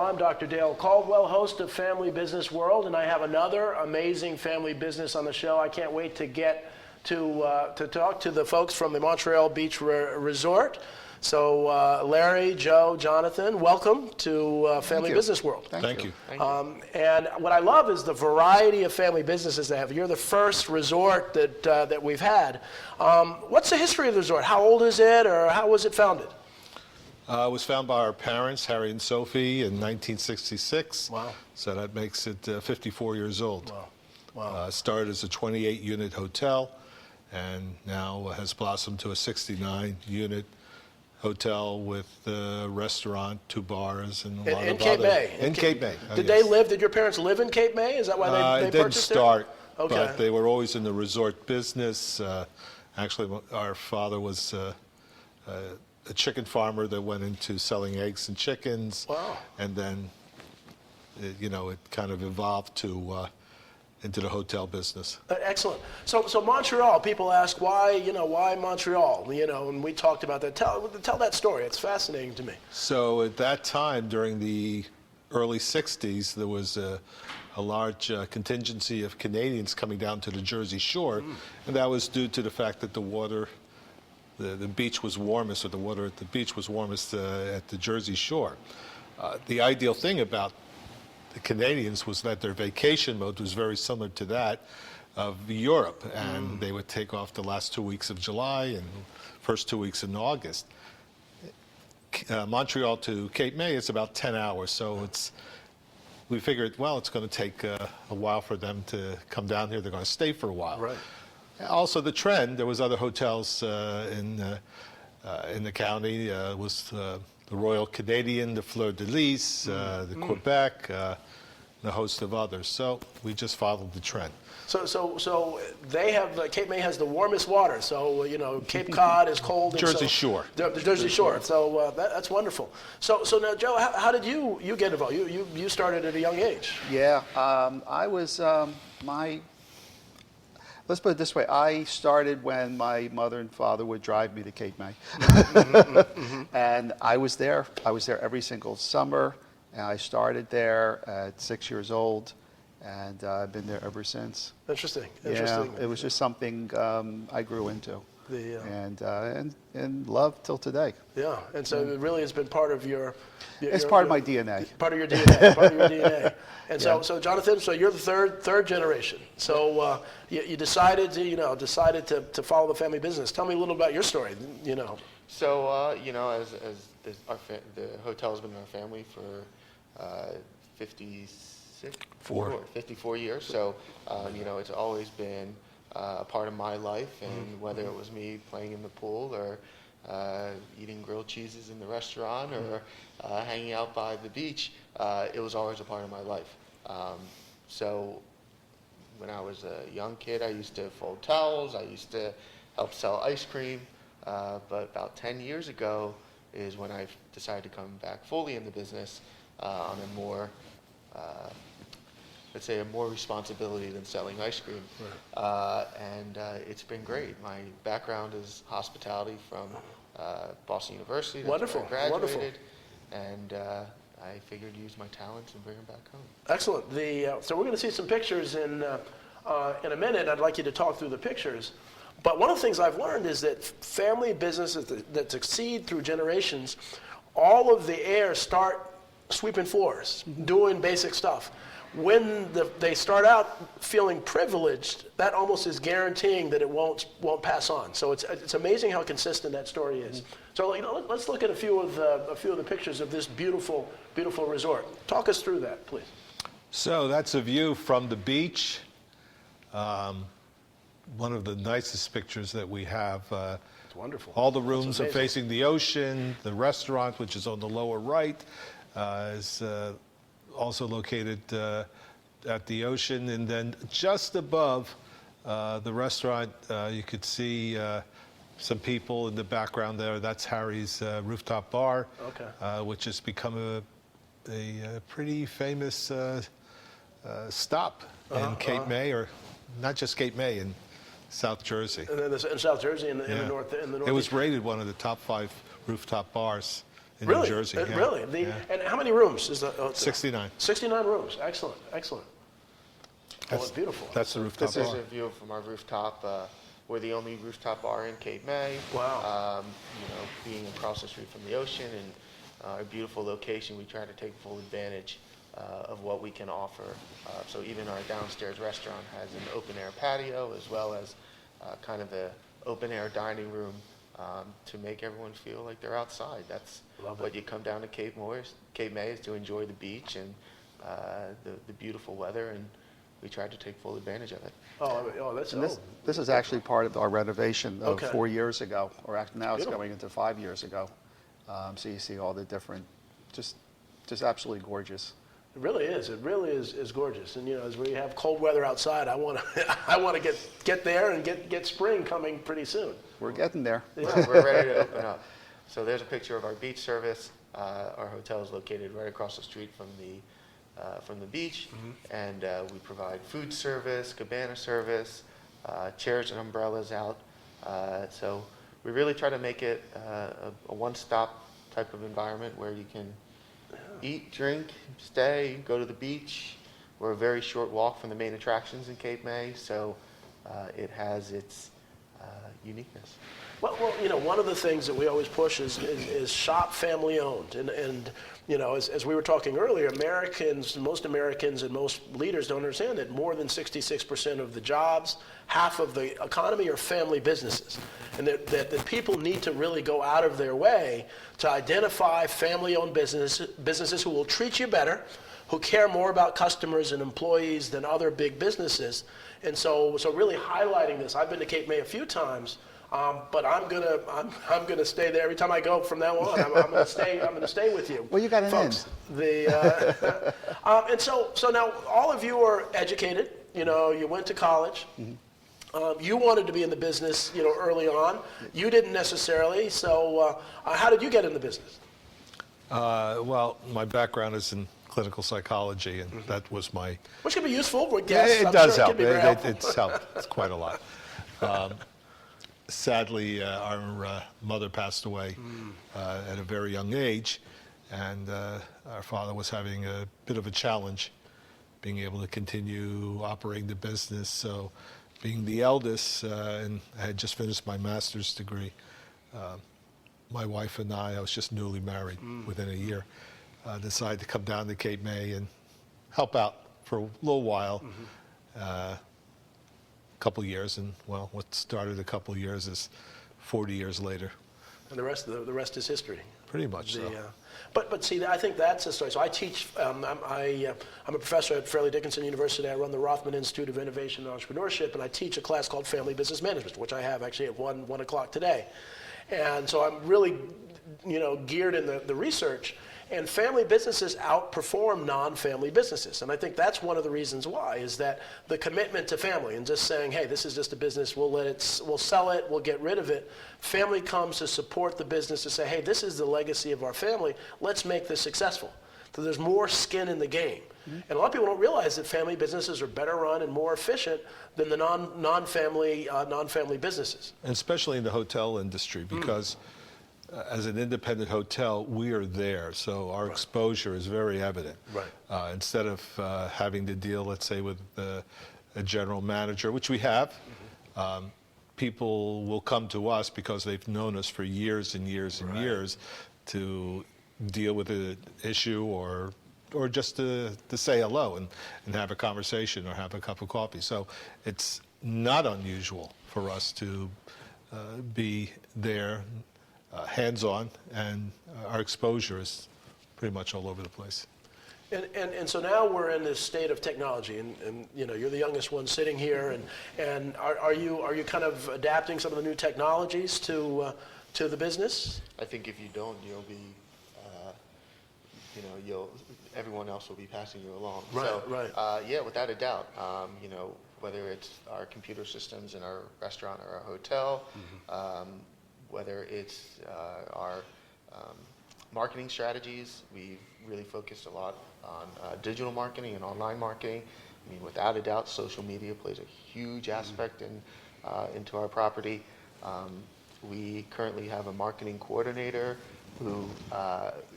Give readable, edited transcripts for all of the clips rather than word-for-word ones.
I'm Dr. Dale Caldwell, host of Family Business World, and I have another amazing family business on the show. I can't wait to get to talk to the folks from the Montreal Beach Resort. So Larry, Joe, Jonathan, welcome to Family Business World. Thank you. And what I love is the variety of family businesses they have. You're the first resort that we've had. What's the history of the resort? How old is it, or how was it founded? It was founded by our parents, Harry and Sophie, in 1966. Wow. So that makes it 54 years old. Wow. Started as a 28-unit hotel, and now has blossomed to a 69-unit hotel with a restaurant, 2 bars, and a lot of Cape other... May. In Cape May. Did your parents live in Cape May? Is that why they purchased it? It didn't start, Okay. but they were always in the resort business. Actually, our father was a chicken farmer that went into selling eggs and chickens. Wow. And then, it kind of evolved to into the hotel business. Excellent. So Montreal, people ask why Montreal? And we talked about that. Tell that story. It's fascinating to me. So at that time, during the early 60s, there was a large contingency of Canadians coming down to the Jersey Shore, and that was due to the fact that the water, the beach was warmest, or the water at the beach was warmest at the Jersey Shore. The ideal thing about the Canadians was that their vacation mode was very similar to that of Europe, and they would take off the last 2 weeks of July and first 2 weeks in August. Montreal to Cape May is about 10 hours, so we figured, well, it's going to take a while for them to come down here. They're going to stay for a while. Right. Also, the trend, there was other hotels in the county, was the Royal Canadian, the Fleur de Lis, the Quebec, and a host of others. So we just followed the trend. So they have, Cape May has the warmest water. So, Cape Cod is cold. Jersey Shore. The Jersey Shore. So that's wonderful. So now, Joe, how did you get involved? You started at a young age. Yeah, I was, let's put it this way. I started when my mother and father would drive me to Cape May. And I was there every single summer. And I started there at 6 years old, and I've been there ever since. Interesting. Yeah, it was just something I grew into, and love till today. Yeah, and so it really has been part of it's part of my DNA. Part of your DNA. Part of your DNA. And so Jonathan, so you're the third generation. So you decided to follow the family business. Tell me a little about your story. So as the hotel has been in our family for 54 years. So it's always been a part of my life, and whether it was me playing in the pool or eating grilled cheeses in the restaurant or hanging out by the beach, it was always a part of my life. So when I was a young kid, I used to fold towels, I used to help sell ice cream, but about 10 years ago is when I decided to come back fully in the business on a more, let's say, a more responsibility than selling ice cream. Right. And it's been great. My background is hospitality from Boston University. That's Wonderful. where I graduated. Wonderful. And I figured to use my talents and bring them back home. Excellent. So we're going to see some pictures in a minute. I'd like you to talk through the pictures. But one of the things I've learned is that family businesses that succeed through generations, all of the heirs start sweeping floors, doing basic stuff. When they start out feeling privileged, that almost is guaranteeing that it won't pass on. So it's amazing how consistent that story is. So let's look at a few of the pictures of this beautiful resort. Talk us through that, please. So that's a view from the beach. One of the nicest pictures that we have. It's wonderful. All the rooms are facing the ocean. The restaurant, which is on the lower right, is also located at the ocean. And then just above the restaurant, you could see some people in the background there. That's Harry's Rooftop bar, which has become a pretty famous stop in Cape May, or not just Cape May, in South Jersey. And then in South Jersey, in the north. It was rated one of the top 5 rooftop bars in Really? New Jersey. Yeah. Really? And how many rooms is that? 69. 69 rooms. Excellent. Excellent. Oh, it's beautiful. That's the rooftop This is bar. a view from our rooftop. We're the only rooftop bar in Cape May. Wow. Being across the street from the ocean and a beautiful location, we try to take full advantage of what we can offer. So even our downstairs restaurant has an open air patio as well as kind of a open air dining room to make everyone feel like they're outside. That's what you come down to Cape May is to enjoy the beach and the beautiful weather, and we try to take full advantage of it. This is actually part of our renovation of Okay. 4 years ago, or actually now it's Beautiful. going into 5 years ago. So you see all the different, just absolutely gorgeous. It really is. It really is gorgeous. And as we have cold weather outside, I want to get there and get spring coming pretty soon. We're getting there. Yeah, we're ready to open up. So there's a picture of our beach service. Our hotel is located right across the street from the beach, and we provide food service, cabana service, chairs and umbrellas out. So we really try to make it a one-stop type of environment where you can eat, drink, stay, go to the beach. We're a very short walk from the main attractions in Cape May, so it has its uniqueness. Well, one of the things that we always push is shop family owned, and as we were talking earlier, most Americans and most leaders don't understand that more than 66% of the jobs, half of the economy are family businesses, and that people need to really go out of their way to identify family owned businesses who will treat you better, who care more about customers and employees than other big businesses, and so really highlighting this. I've been to Cape May a few times. But I'm gonna stay there every time I go from now on. I'm gonna stay with you. Well, you got an folks. And so now all of you are educated. You went to college. You wanted to be in the business, early on. You didn't necessarily. So how did you get in the business? Well, my background is in clinical psychology, and that was my... Which can be useful for guests. It I'm does sure help. It's helped. It's quite a lot. Sadly, our mother passed away at a very young age, and our father was having a bit of a challenge being able to continue operating the business. So being the eldest, and I had just finished my master's degree, my wife and I was just newly married within a year, decided to come down to Cape May and help out for a little while. Couple years, and well, what started a couple years is 40 years later. And the rest is history. Pretty much so. But see, I think that's the story. So I teach. I'm a professor at Fairleigh Dickinson University. I run the Rothman Institute of Innovation and Entrepreneurship, and I teach a class called Family Business Management, which I have actually at 1 o'clock today. And so I'm really, geared in the research. And family businesses outperform non-family businesses. And I think that's one of the reasons why, is that the commitment to family and just saying, hey, this is just a business, we'll sell it, we'll get rid of it. Family comes to support the business to say, hey, this is the legacy of our family, let's make this successful. So there's more skin in the game. And a lot of people don't realize that family businesses are better run and more efficient than the non-family businesses. And especially in the hotel industry, because as an independent hotel, we are there, so our exposure is very evident. Right. Instead of having to deal, let's say, with a general manager, which we have, people will come to us because they've known us for years and years and years to deal with an issue or just to say hello and have a conversation or have a cup of coffee. So it's not unusual for us to be there, hands-on, and our exposure is pretty much all over the place. And so now we're in this state of technology, and you're the youngest one sitting here, and are you kind of adapting some of the new technologies to the business? I think if you don't, you'll be, everyone else will be passing you along. Yeah, without a doubt. Whether it's our computer systems in our restaurant or our hotel, whether it's our marketing strategies, we've really focused a lot on digital marketing and online marketing. I mean, without a doubt, social media plays a huge aspect into our property. We currently have a marketing coordinator who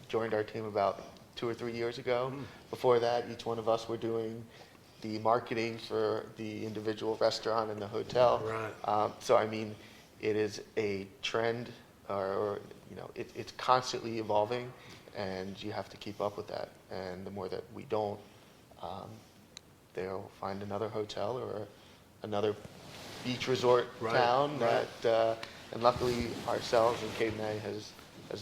joined our team about 2 or 3 years ago. Before that, each one of us were doing the marketing for the individual restaurant and the hotel. Right. So I mean, it is a trend, or it's constantly evolving, and you have to keep up with that. And the more that we don't, they'll find another hotel or another beach resort town that, and luckily ourselves and Cape May has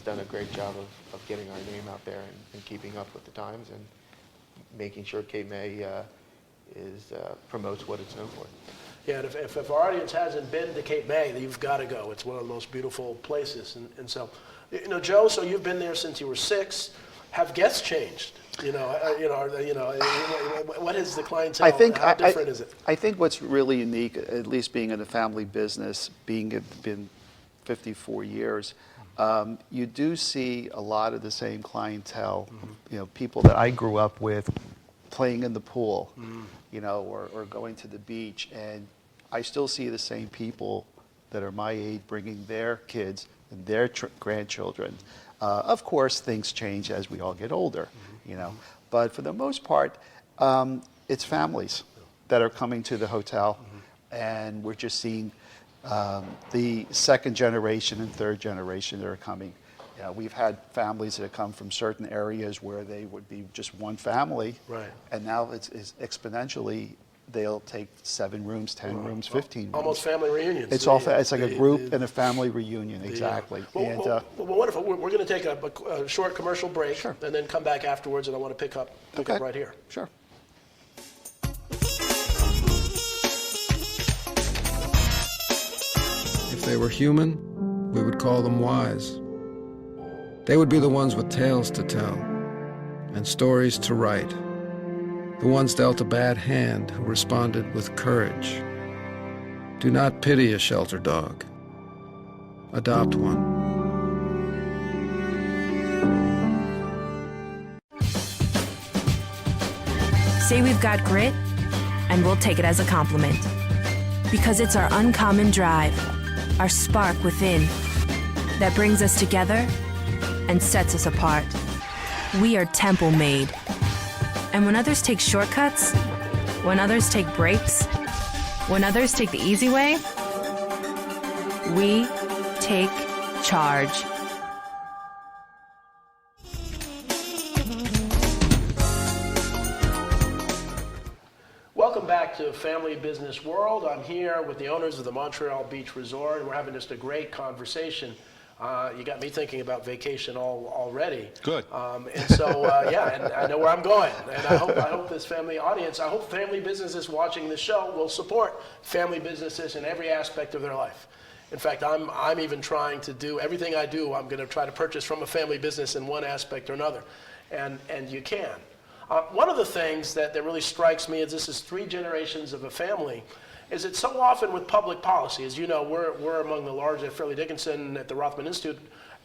done a great job of getting our name out there and keeping up with the times and making sure Cape May promotes what it's known for. Yeah, and if our audience hasn't been to Cape May, you've got to go. It's one of the most beautiful places. And so, Joe, so you've been there since you were 6. Have guests changed? What is the clientele? How different is it? I think what's really unique, at least being in a family business, been 54 years, you do see a lot of the same clientele. People that I grew up with, playing in the pool, or going to the beach, and I still see the same people that are my age bringing their kids and their grandchildren. Of course, things change as we all get older, but for the most part, it's families that are coming to the hotel, and we're just seeing the second generation and third generation that are coming. We've had families that have come from certain areas where they would be just one family, right, and now it's exponentially. They'll take 7 rooms, 10 rooms, 15 rooms. Almost family reunions. It's like a group and a family reunion, exactly. Well, wonderful. We're going to take a short commercial break, sure, and then come back afterwards, and I want to pick up right here. Sure. If they were human, we would call them wise. They would be the ones with tales to tell and stories to write. The ones dealt a bad hand who responded with courage. Do not pity a shelter dog. Adopt one. Say we've got grit, and we'll take it as a compliment. Because it's our uncommon drive, our spark within, that brings us together and sets us apart. We are temple made. And when others take shortcuts, when others take breaks, when others take the easy way, we take charge. Welcome back to Family Business World. I'm here with the owners of the Montreal Beach Resort, and we're having just a great conversation. You got me thinking about vacation already. Good. And so, and I know where I'm going. And I hope this family audience, I hope family businesses watching this show will support family businesses in every aspect of their life. In fact, I'm even trying to do everything I do. I'm going to try to purchase from a family business in one aspect or another, and you can. One of the things that really strikes me is this is 3 generations of a family. Is it so often with public policy? As you know, we're among the large at Fairleigh Dickinson at the Rothman Institute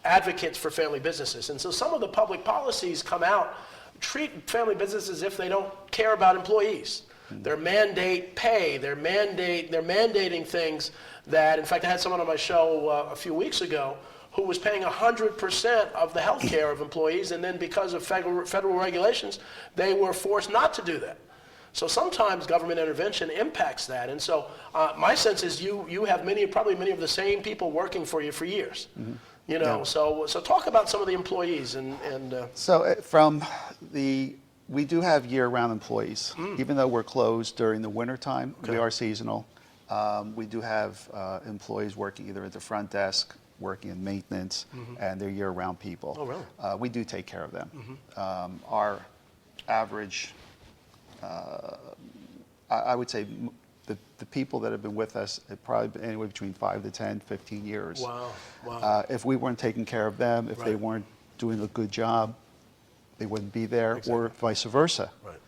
advocates for family businesses. And so some of the public policies come out, treat family businesses as if they don't care about employees. They're mandate pay, they're mandating things that, in fact, I had someone on my show a few weeks ago who was paying 100% of the health care of employees, and then because of federal regulations, they were forced not to do that. So sometimes government intervention impacts that, and so my sense is you have probably many of the same people working for you for years. Mm-hmm. So talk about some of the employees and. So we do have year-round employees, even though we're closed during the wintertime. Okay. We are seasonal. We do have employees working either at the front desk, working in maintenance, and they're year-round people. Oh, really? We do take care of them. Our average. I would say the people that have been with us have probably been anywhere between 5 to 10, 15 years. Wow. If we weren't taking care of them, if they weren't doing a good job, they wouldn't be there, or vice versa. Right.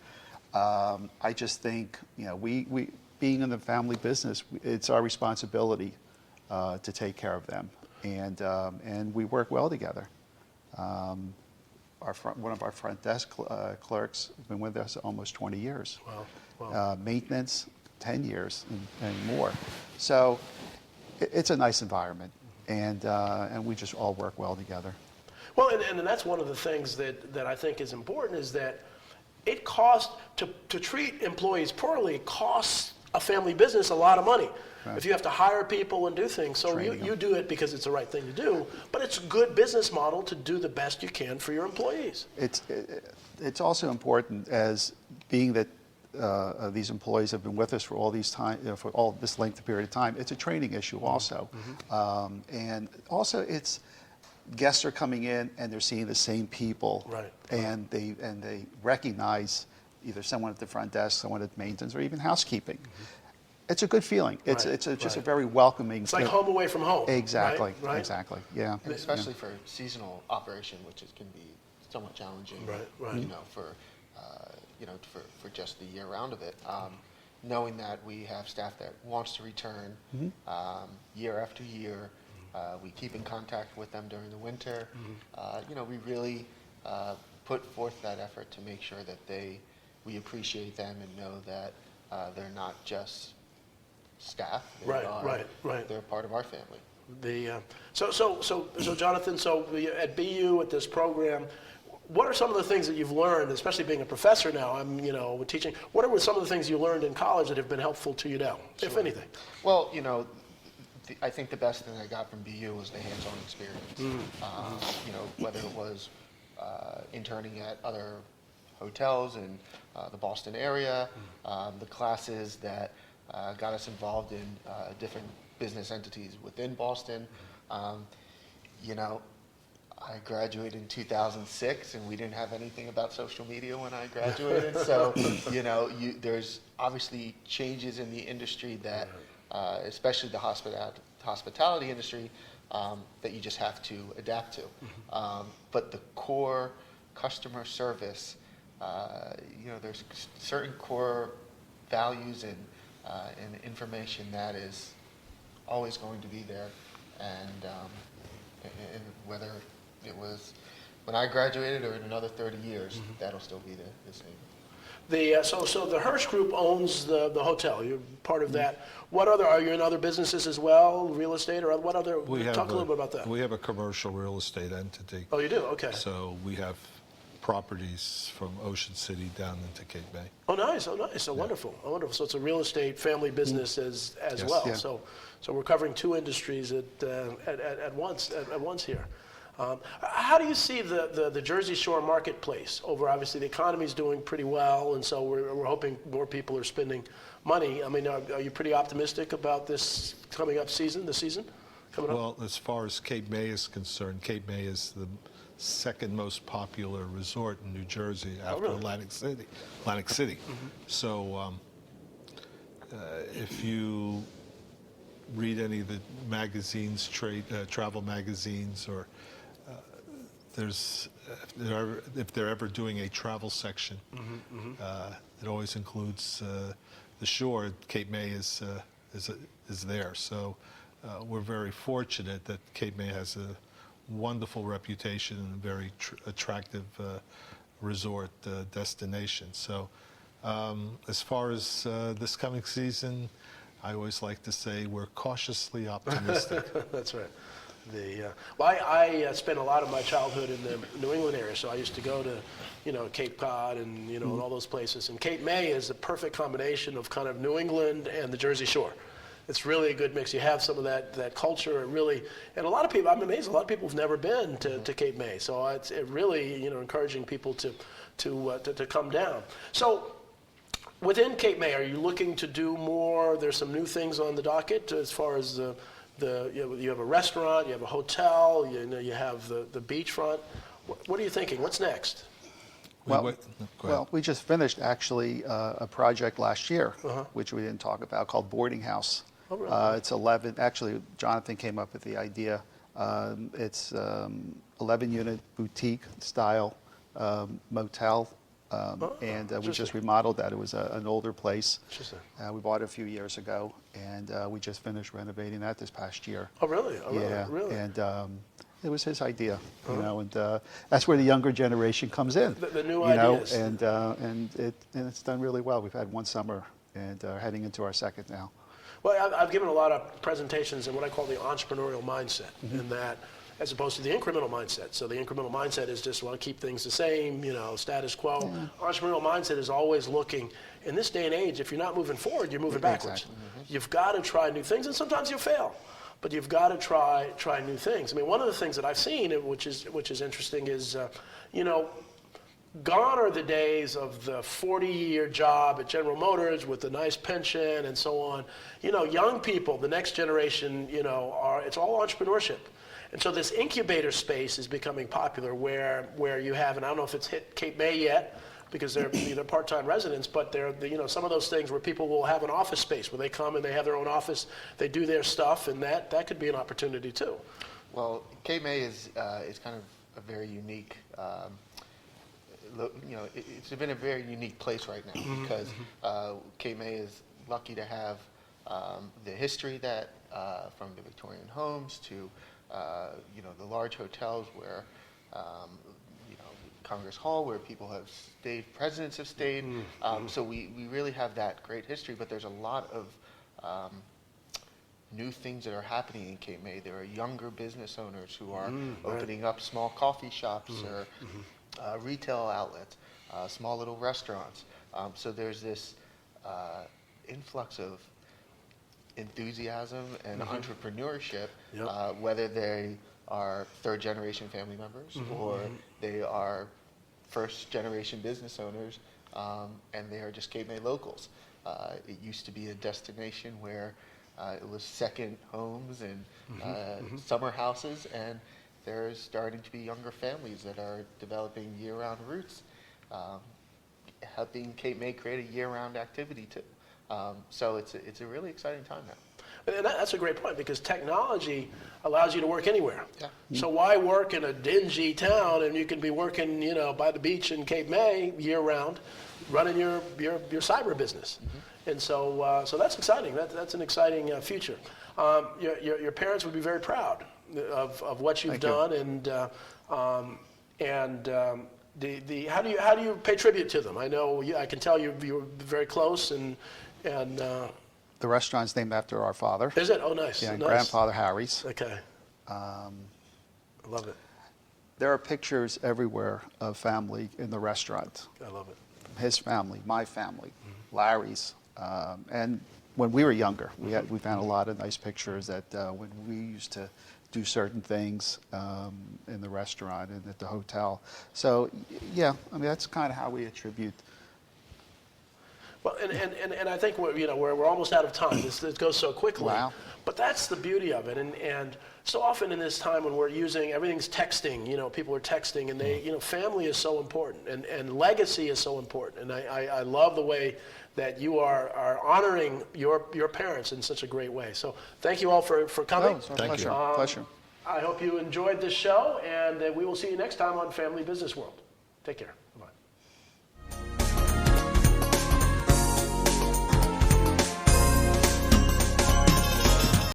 I just think, we being in the family business, it's our responsibility to take care of them, and we work well together. One of our front desk clerks has been with us almost 20 years. Wow. Maintenance, 10 years and more. So it's a nice environment, and we just all work well together. Well, and that's one of the things that I think is important is that it costs, to treat employees poorly costs a family business a lot of money. Right. If you have to hire people and do things, so you do it because it's the right thing to do, but it's a good business model to do the best you can for your employees. It's also important, as being that these employees have been with us for all these time, for all this length of period of time. It's a training issue also, and also it's guests are coming in and they're seeing the same people, Right. and they recognize either someone at the front desk, someone at maintenance, or even housekeeping. It's a good feeling. It's just a very welcoming. It's like home away from home. Exactly. Right? Exactly. Yeah. And especially for seasonal operation, which can be somewhat challenging. Right. You know, for just the year round of it. Knowing that we have staff that wants to return year after year, we keep in contact with them during the winter. You know, we really put forth that effort to make sure that we appreciate them and know that they're not just staff. They're part of our family. So Jonathan, at BU, at this program, what are some of the things that you've learned, especially being a professor now? Teaching. What are some of the things you learned in college that have been helpful to you now, if anything? Well, you know, I think the best thing I got from BU was the hands-on experience. You know, whether it was interning at other hotels in the Boston area, the classes that got us involved in different business entities within Boston. You know, I graduated in 2006, and we didn't have anything about social media when I graduated. So, you know, there's obviously changes in the industry that, especially the hospitality industry, that you just have to adapt to. But the core customer service, you know, there's certain core values and information that is always going to be there, and whether it was when I graduated or in another 30 years, that'll still be the same. So the Hirsch Group owns the hotel. You're part of that. What other, are you in other businesses as well, real estate, or what other? Talk a little bit about that. We have a commercial real estate entity. Oh, you do? Okay. So we have properties from Ocean City down into Cape May. Oh, nice. Wonderful. So it's a real estate family business as Yes. well. Yeah. So we're covering two industries at once here. How do you see the Jersey Shore marketplace over? Obviously, the economy is doing pretty well, and so we're hoping more people are spending money. I mean, are you pretty optimistic about this coming up season? The season coming up? Well, as far as Cape May is concerned, Cape May is the second most popular resort in New Jersey after really? Atlantic City. So if you read any of the magazines, travel magazines, or if they're ever doing a travel section, it always includes the shore. Cape May is there. So we're very fortunate that Cape May has a wonderful reputation and a very attractive resort destination. So as far as this coming season, I always like to say we're cautiously optimistic. That's right. I spent a lot of my childhood in the New England area, so I used to go to, Cape Cod and, and all those places. And Cape May is the perfect combination of kind of New England and the Jersey Shore. It's really a good mix. You have some of that culture, and a lot of people, I'm amazed, a lot of people have never been to Cape May. So it's really, encouraging people to come down. So within Cape May, are you looking to do more? There's some new things on the docket as far as you have a restaurant, you have a hotel, you have the beachfront. What are you thinking? What's next? Well, we just finished actually a project last year, which we didn't talk about, called Boarding House. Oh, really? It's 11. Actually, Jonathan came up with the idea. It's 11-unit boutique style motel. And we just remodeled that. It was an older place. We bought it a few years ago, and we just finished renovating that this past year. Oh, really? Yeah. Really? And it was his idea, and that's where the younger generation comes in. The new ideas. And it's done really well. We've had one summer, and heading into our second now. Well, I've given a lot of presentations in what I call the entrepreneurial mindset, in that as opposed to the incremental mindset. So the incremental mindset is just want to keep things the same, status quo. Entrepreneurial mindset is always looking. In this day and age, if you're not moving forward, you're moving backwards. Exactly. You've got to try new things, and sometimes you'll fail. But you've got to try new things. I mean, one of the things that I've seen, which is interesting, is gone are the days of the 40-year job at General Motors with the nice pension and so on. Young people, the next generation, it's all entrepreneurship. And so this incubator space is becoming popular where you have, and I don't know if it's hit Cape May yet, because they're part-time residents, but they're some of those things where people will have an office space where they come and they have their own office, they do their stuff, and that could be an opportunity too. Well, Cape May is kind of a very unique. It's been a very unique place right now because Cape May is lucky to have the history that from the Victorian homes to the large hotels where Congress Hall, where people have stayed, presidents have stayed. So we really have that great history, but there's a lot of new things that are happening in Cape May. There are younger business owners who are opening up small coffee shops or retail outlets, small little restaurants. So there's this influx of enthusiasm and entrepreneurship, whether they are third-generation family members or they are first-generation business owners, and they are just Cape May locals. It used to be a destination where it was second homes and summer houses, and there's starting to be younger families that are developing year-round roots, helping Cape May create a year-round activity too. So it's a really exciting time now. And that's a great point, because technology allows you to work anywhere. Yeah. So why work in a dingy town, and you can be working, by the beach in Cape May year-round, running your cyber business. And so that's exciting. That's an exciting future. Your parents would be very proud of what you've done, how do you pay tribute to them? I know I can tell you were very close, and The restaurant's named after our father. is it? Oh, nice. Yeah, Nice. Grandfather Harry's. Okay. I love it. There are pictures everywhere of family in the restaurant. I love it. His family, my family, Larry's, and when we were younger, we found a lot of nice pictures that when we used to do certain things in the restaurant and at the hotel. So that's kind of how we attribute. Well, and I think we're almost out of time. This goes so quickly. Wow. But that's the beauty of it. And so often in this time when we're using, everything's texting, people are texting, and they, family is so important, and legacy is so important. And I love the way that you are honoring your parents in such a great way. So thank you all for coming. No, it's our pleasure. Pleasure. I hope you enjoyed this show, and we will see you next time on Family Business World. Take care. Bye-bye.